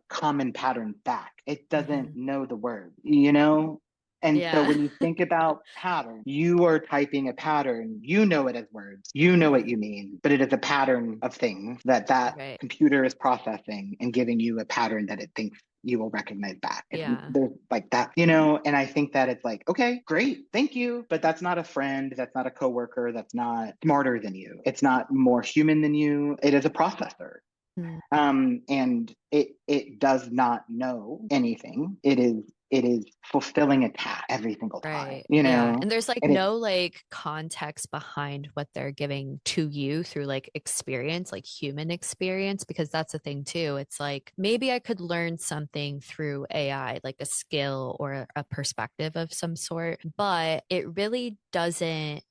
common patterns back. It doesn't Hmm. know the word, you know. And so Yeah. when you think about pattern, you are typing a pattern, you know it as words, you know what Hmm. you mean, but it is a pattern of things that Right. computer is processing and giving you a pattern that it thinks you will recognize back. If Yeah. there's like that, you know, and I think that it's like, okay, great, thank you. But that's not a friend, that's not a coworker, that's not smarter than you. It's not more human than you. It is a processor. Mm. And it does not know anything. It is fulfilling a task every single time, Right. you Yeah. know? And there's like And it's no like context behind what they're giving to you through like experience, like human experience, because that's the thing too. It's like maybe I could learn something through AI, like a skill or a perspective of some sort, but it really doesn't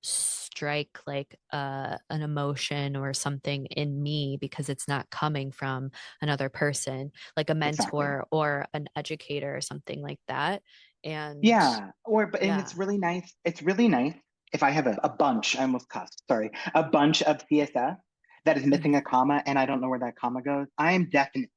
strike like an emotion or something in me because it's not coming from another person, like a exactly. mentor or an educator or something like that. And Yeah. And it's yeah. really nice. It's really nice if I have a bunch, I almost cussed, sorry, a bunch of CSS that is missing Mhm. a comma and I don't know where that comma goes. I am definitely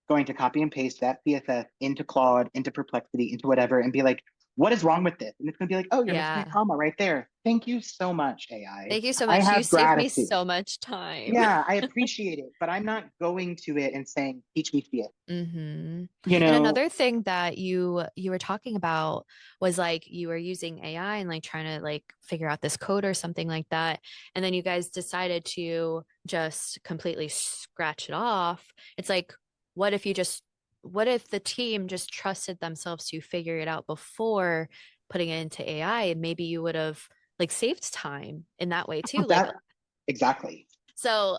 going to copy and paste that CSS into Claude, into Perplexity, into whatever, and be like, what is wrong with this? And it's going to be like, oh, you're missing a Yeah. comma right there. Thank you so much, AI. Thank you so I much. You have saved me gratitude. so much time. Yeah, I appreciate it, but I'm not going to it and saying, teach me CS. Hmm. You And know, another thing that you were talking about was like you were using AI and like trying to like figure out this code or something like that. And then you guys decided to just completely scratch it off. It's like, what if you just what if the team just trusted themselves to figure it out before putting it into AI? And maybe you would have like saved time in that way too. Like that exactly. so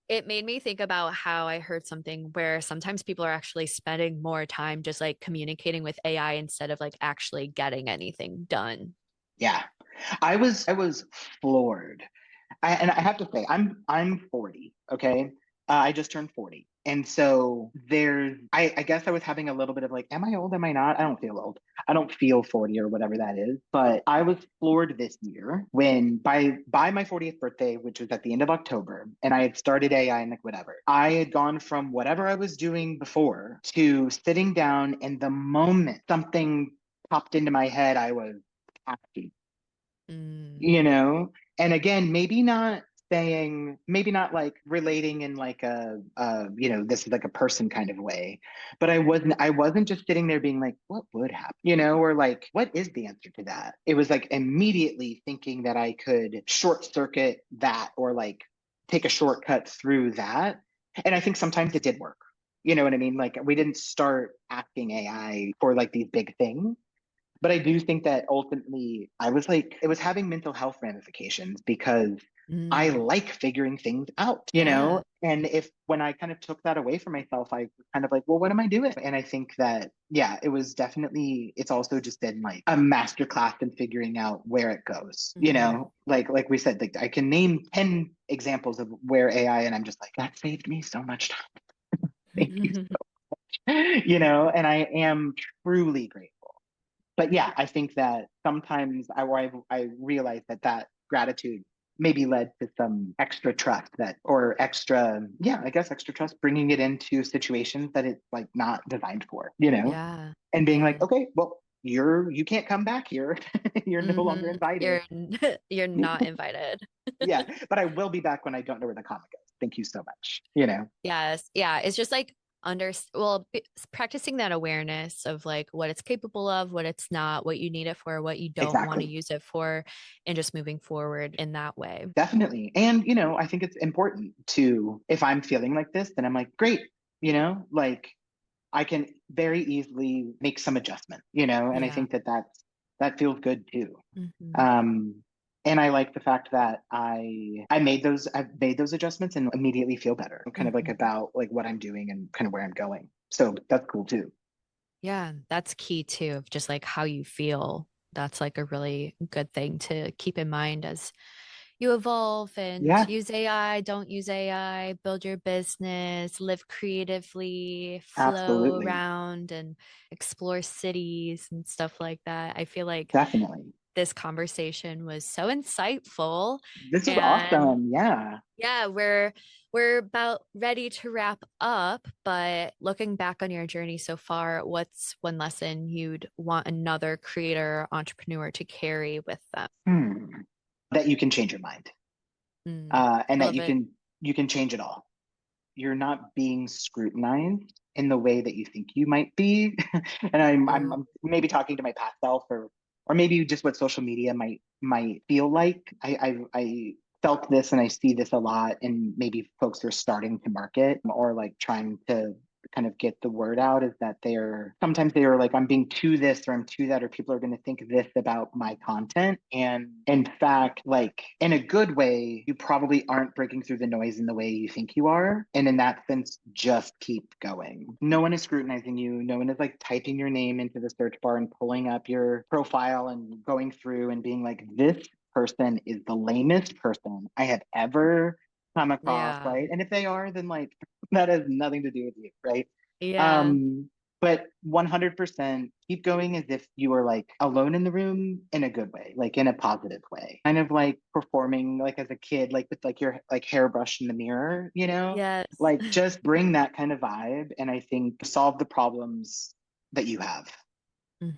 it made me think about how I heard something where sometimes people are actually spending more time just like communicating with AI instead of like actually getting anything done. Yeah. I was floored. And I have to say, I'm 40. Okay, I just turned 40, and so I guess I was having a little bit of like, am I old? Am I not? I don't feel old. I don't feel 40 or whatever that is. But I was floored this year when by my 40th birthday, which was at the end of October, and I had started AI and like whatever. I had gone from whatever I was doing before to sitting down, and the moment something popped into my head, I was happy, Mm, you know. And again, maybe not like relating in like you know, this is like a person kind of way, but I wasn't just sitting there being like, what would happen, you know, or like, what is the answer to that? It was like immediately thinking that I could short circuit that or like take a shortcut through that. And I think sometimes it did work, you know what I mean? Like we didn't start asking AI for like these big things, but I do think that ultimately I was like, it was having mental health ramifications because I mm, like figuring things out, you yeah. know? And if when I kind of took that away from myself, I was kind of like, well, what am I doing? And I think that, yeah, it was definitely, it's also just been like a masterclass in figuring out where it goes, you Hmm. know? Like we said, like I can name 10 examples of where AI, and I'm just like, that saved me so much time. Thank you. You know, and I am truly grateful. But yeah, I think that sometimes I realized that gratitude maybe led to some extra trust that, or extra, yeah, I guess extra trust, bringing it into situations that it's like not designed for, you know, Yeah. and being Yeah. like, okay, well, you can't come back here. You're no longer invited. You're you're not invited. Yeah, but I will be back when I don't know where the comic goes. Thank you so much. You know, Yes. Yeah. It's just like practicing that awareness of like what it's capable of, what it's not, what you need it for, what you don't want to exactly. use it for, and just moving forward in that way. Definitely. And, you know, I think it's important to, if I'm feeling like this, then I'm like, great, you know, like I can very easily make some adjustment, you know, and I Yeah. think that feels good too. Hmm. Um, and I like the fact that I've made those adjustments and immediately feel better, kind of like Hmm. about like what I'm doing and kind of where I'm going. So that's cool too. Yeah. That's key too, of just like how you feel. That's like a really good thing to keep in mind as you evolve and Yeah, use AI, don't use AI, build your business, live creatively, flow absolutely. around and explore cities and stuff like that. I feel like Definitely. this conversation was so insightful. This was And awesome. Yeah. yeah, we're about ready to wrap up, but looking back on your journey so far, what's one lesson you'd want another creator entrepreneur to carry with them? Hmm. That you can change your mind, and I that love it. you can change it all. You're not being scrutinized in the way that you think you might be. And Ooh, I'm maybe talking to my past self, or maybe just what social media might feel like. I felt this and I see this a lot, and maybe folks are starting to market or like trying to kind of get the word out, is that they're sometimes they are like, I'm being too this or I'm too that, or people are going to think this about my content. And in fact, like in a good way, you probably aren't breaking through the noise in the way you think you are. And in that sense, just keep going. No one is scrutinizing you. No one is like typing your name into the search bar and pulling up your profile and going through and being like, this person is the lamest person I have ever come across, yeah. right? And if they are, then like that has nothing to do with you, right? Yeah. Um, but 100% keep going as if you were like alone in the room in a good way, like in a positive way. Kind of like performing like as a kid, like with like your like hairbrush in the mirror, you know? Yes. Like just bring that kind of vibe, and I think solve the problems that you have,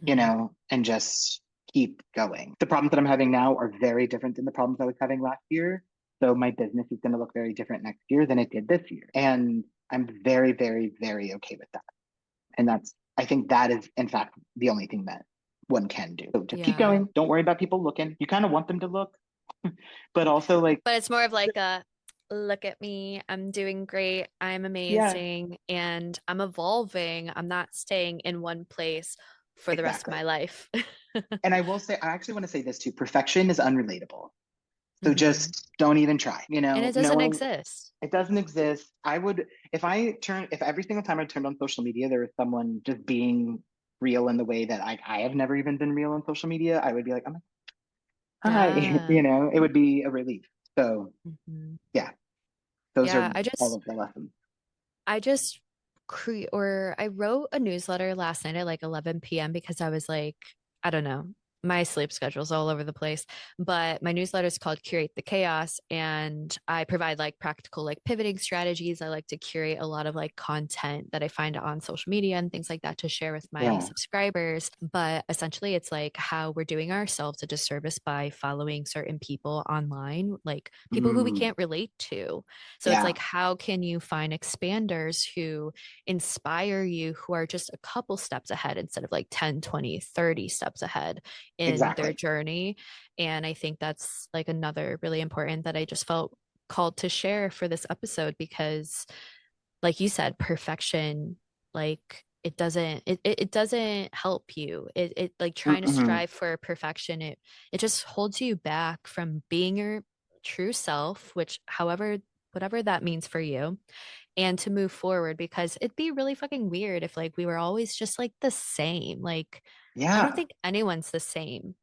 you Hmm. know, and just keep going. The problems that I'm having now are very different than the problems I was having last year. So my business is going to look very different next year than it did this year. And I'm very, very, very okay with that. And I think that is, in fact, the only thing that one can do. So just keep Yeah. going. Don't worry about people looking. You kind of want them to look, but also like, But it's more of like a look at me, I'm doing great, I'm yeah, amazing, and I'm evolving. I'm not staying in one place for the rest of my exactly. life. And I will say, I actually want to say this too. Perfection is unrelatable. So Hmm. just don't even try. You And know, it no doesn't one, exist. it doesn't exist. I would, if every single time I turned on social media, there was someone just being real in the way that I have never even been real on social media, I would be like, oh my, hi, Yeah. you know, it would be a relief. So Hmm. yeah, those Yeah, are all of the lessons. I just I wrote a newsletter last night at like 11 p.m. because I was like, I don't know, my sleep schedule's all over the place. But my newsletter is called Curate the Chaos, and I provide like practical like pivoting strategies. I like to curate a lot of like content that I find on social media and things like that to share with my Yeah. subscribers. But essentially, it's like how we're doing ourselves a disservice by following certain people online, like people who we Mm, can't relate to. So it's yeah, like, how can you find expanders who inspire you, who are just a couple steps ahead instead of like 10, 20, 30 steps ahead in their exactly. journey? And I think that's like another really important that I just felt called to share for this episode because, like you said, perfection, like, it doesn't help you. It like trying to Mm-mm. strive for perfection, it just holds you back from being your true self, which however whatever that means for you, and to move forward because it'd be really fucking weird if like we were always just like the same. Like I don't Yeah, think anyone's the same,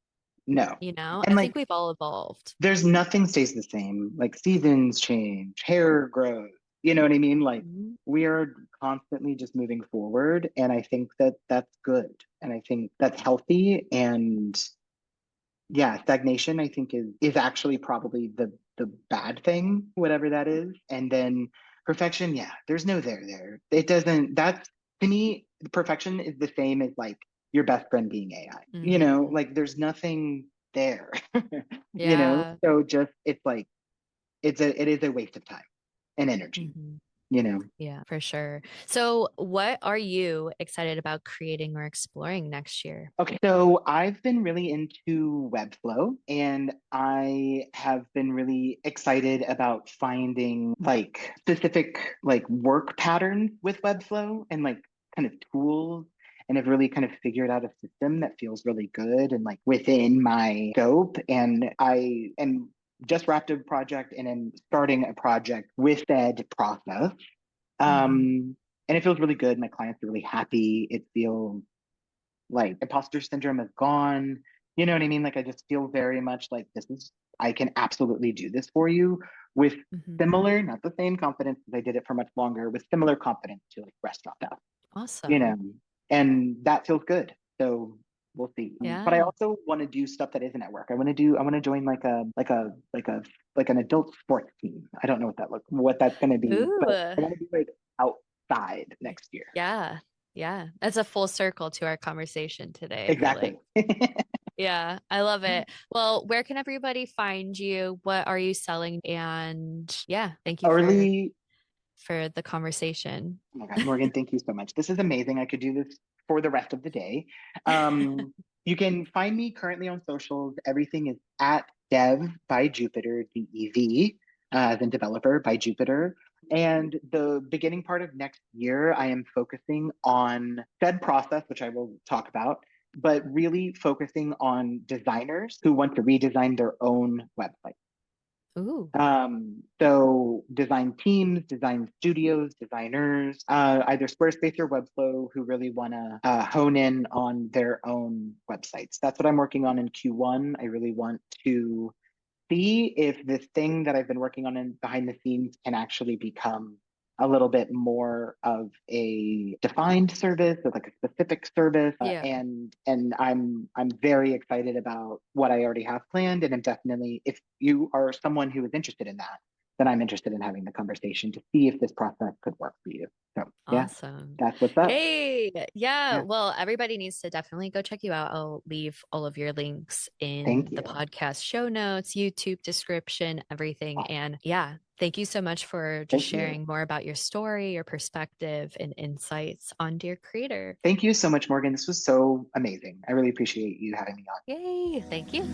no. you know? I And think like, we've all evolved. there's nothing stays the same. Like seasons change, hair grows. You know what I mean? Like Mhm. we are constantly just moving forward, and I think that that's good, and I think that's healthy. And yeah, stagnation I think is actually probably the bad thing, whatever that is. And then perfection, yeah, there's no there there. It doesn't. That's to me, perfection is the same as like your best friend being AI. You know, Mhm. like there's nothing there. You know, Yeah. so just it's like it is a waste of time and energy, Mhm. you know. Yeah, for sure. So, what are you excited about creating or exploring next year? Okay, so I've been really into Webflow, and I have been really excited about finding like specific like work patterns with Webflow and like kind of tools, and have really kind of figured out a system that feels really good and like within my scope. And I am just wrapped a project and am starting a project with that process. Mhm. And it feels really good. My clients are really happy. It feels like imposter syndrome is gone. You know what I mean? Like I just feel very much like I can absolutely do this for you with Mhm. similar, not the same confidence as I did it for much longer, with similar confidence to like restaurant stuff, you know, Awesome. and that feels good. So We'll see. But I Yeah. also want to do stuff that isn't at work. I want to join like an adult sports team. I don't know what that's going to be, Ooh. but I want to be like outside next year. Yeah. Yeah. That's a full circle to our conversation today, I feel like. Exactly. Yeah, I love it. Well, where can everybody find you? What are you selling? And yeah, thank you Early. for the conversation. Oh my God, Morgan, thank you so much. This is amazing. I could do this for the rest of the day. Um, you can find me currently on socials. Everything is at Dev by Jupiter, DEV, as in developer by Jupiter. And the beginning part of next year, I am focusing on said process, which I will talk about, but really focusing on designers who want to redesign their own website. Ooh, So design teams, design studios, designers, either Squarespace or Webflow who really want to hone in on their own websites. That's what I'm working on in Q1. I really want to see if this thing that I've been working on behind the scenes can actually become a little bit more of a defined service or like a specific service. yeah. And I'm very excited about what I already have planned. And I'm definitely, if you are someone who is interested in that, then I'm interested in having the conversation to see if this process could work for you. So yeah, Awesome. that's what's up. Yay. Yeah. Yeah. Well, everybody needs to definitely go check you out. I'll leave all of your links Thank in the you. podcast show notes, YouTube description, everything. Awesome. And yeah, thank you so much for just Thank you. sharing more about your story, your perspective, and insights on Dear Creator. Thank you so much, Morgan. This was so amazing. I really appreciate you having me on. Yay. Thank you.